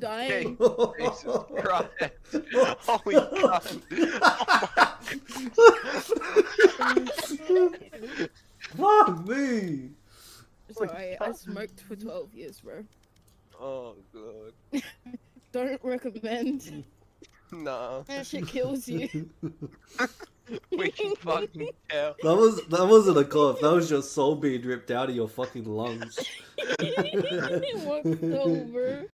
dying. Jesus Christ. Holy God. Fuck me. Sorry, I smoked for 12 years, bro. Oh God. Don't recommend. Nah. That shit kills you. We can fucking tell. That wasn't a cough. That was your soul being ripped out of your fucking lungs. What so, bro?